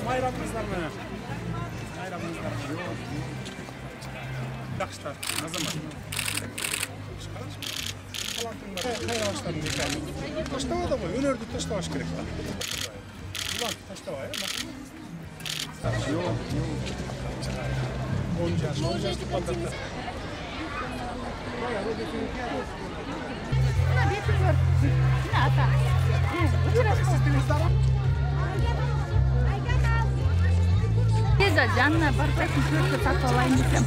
Bayramınızlar mı? Bayramınızlar mı? Yakışlar. Ne zaman? Hayramışların hikayesi. Taştava da koy. Önerdü taştavaş gerek. Ulan taştava ya. Yok. Onca kaldırdı. Teza Жанна Бартакин көріп сатып алайын десем.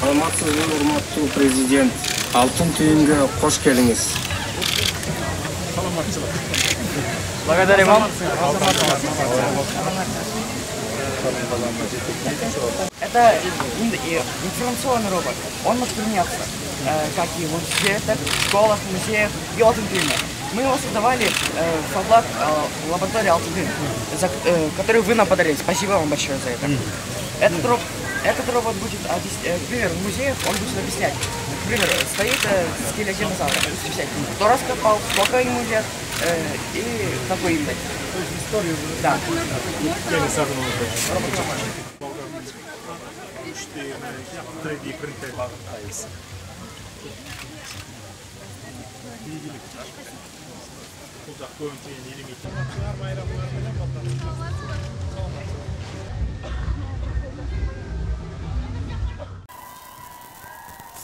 Саламатсызбы, урматтуу президент. Алтын түйүнгө кош келиңиз. Благодарим вам. Это информационный робот. Он может применяться как и в университетах, школах, музеях и Алтын түйүнө. Мы его создавали в облак лаборатории Алтын түйүн, которую вы нам подарили. Спасибо вам большое за это. Этот робот будет, например, в музеях он будет объяснять. Например, стоит скелет динозавра, кто раскопал, сколько ему лет и какой именно. То есть историю. Да.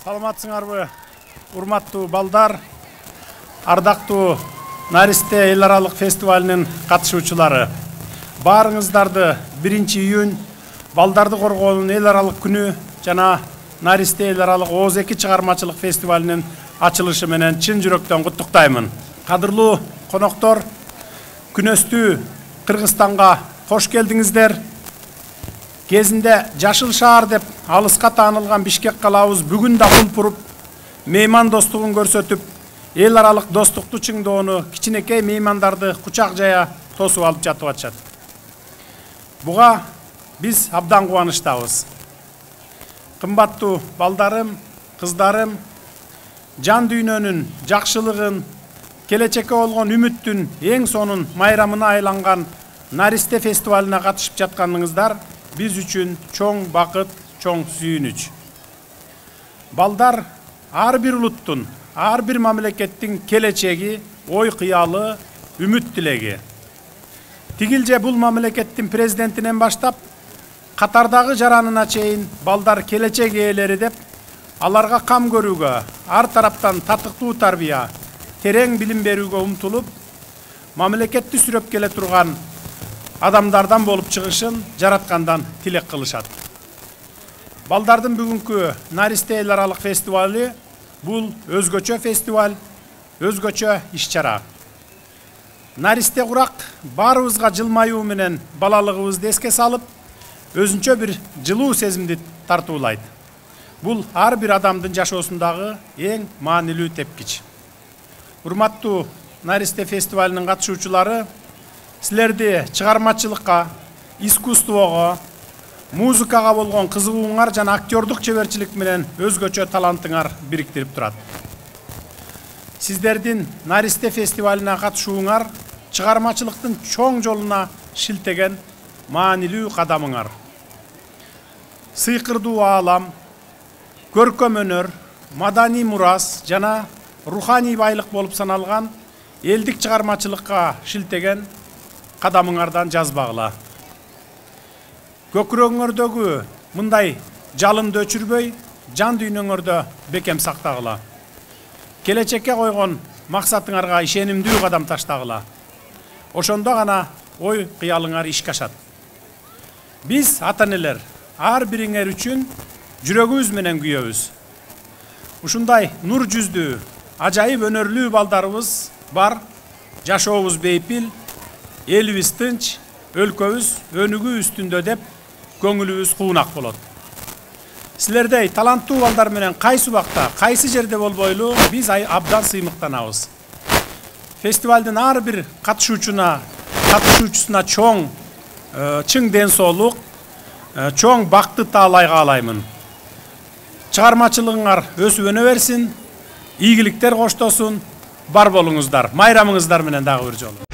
Саламатсыңарбы, урматтуу балдар, ардактуу Наристе эл аралык фестивалынын катышуучулары. Баарыңыздарды 1-июнь балдарды коргоонун эл аралык күнү жана Наристе эл аралык ооз-2 чыгармачылык фестивалынын ачылышы менен чын жүрөктөн куттуктаймын. Кадырлуу коноктор, күнөстүү Кыргызстанга кош келдиңиздер. Кезинде Жашыл шаар деп алыска таанылган Бишкек калабыз бүгүн да кулпуруп, мейман достугун көрсөтүп, эл аралык достукту чыңдоону, кичинекей меймандарды кучак жая тосуп алып жатып атышат. Буга биз абдан кубанычтабыз. Кымбаттуу балдарым, кыздарым, жан дүйнөнүн жакшылыгын, келечекке болгон үмүттүн эң сонун майрамына айланган Наристе фестивалына катышып жатканыңыздар биз үчүн чоң бакыт, чоң сүйүнүч. Балдар ар бир улуттун, ар бир мамлекеттин келечеги, ой кыялы, үмүт тилеги. Тигилже бул мамлекеттин президентинен баштап, катардагы жаранына чейин балдар келечек ээлери деп, аларга кам көрүүгө, ар тараптан татыктуу тарбия, терең билим берүүгө умтулуп, мамлекетти сүрөп келе турган адамдардан болуп чыгышын жараткандан тилек кылышат. Балдардын бүгүнкү Наристе эл аралык фестивалы бул өзгөчө фестиваль, өзгөчө иш-чара. Наристе курак баарыбызга жылмаюу менен балалыгыбызды эске салып, өзүнчө бир жылуу сезимди тартуулайт. Бул ар бир адамдын жашоосундагы эң маанилүү тепкич. Урматтуу Наристе фестивалынын катышуучулары, силерди чыгармачылыкка, искусствого, музыкага болгон кызыгууңар жана актёрдук чеберчилик менен өзгөчө талантыңар бириктирип турат. Сиздердин Наристе фестивалына катышууңар чыгармачылыктын чоң жолуна шилтеген маанилүү кадамыңар. Сыйкырдуу аалам, көркөм өнөр, маданий мурас жана руханий байлык болуп саналган элдик чыгармачылыкка шилтеген кадамыңардан жазбагыла. Көкүрөгүңөрдөгү мындай жалынды өчүрбөй, жан дүйнөңөрдө бекем сактагыла. Келечекке койгон максатыңарга ишенимдүү кадам таштагыла. Ошондо гана ой кыялыңар ишке ашат. Биз ата-энелер ар бириңер үчүн жүрөгүбүз менен күйөбүз. Ушундай нур жүздүү, ажайып өнөрлүү балдарыбыз бар. Жашообуз бейпил, элибиз тынч, өлкөбүз өнүгүү үстүндө деп көңүлүбүз куунак болот. Силердей таланттуу балдар менен кайсы убакта, кайсы жерде болбойлу биз абдан сыймыктанабыз. Фестивалдын ар бир катышуучусуна чоң чың ден соолук, чоң бакты таалай каалаймын. Чыгармачылыгыңар өсүп өнө берсин, ийгиликтер коштосун, бар болуңуздар, майрамыңыздар менен дагы бир жолу.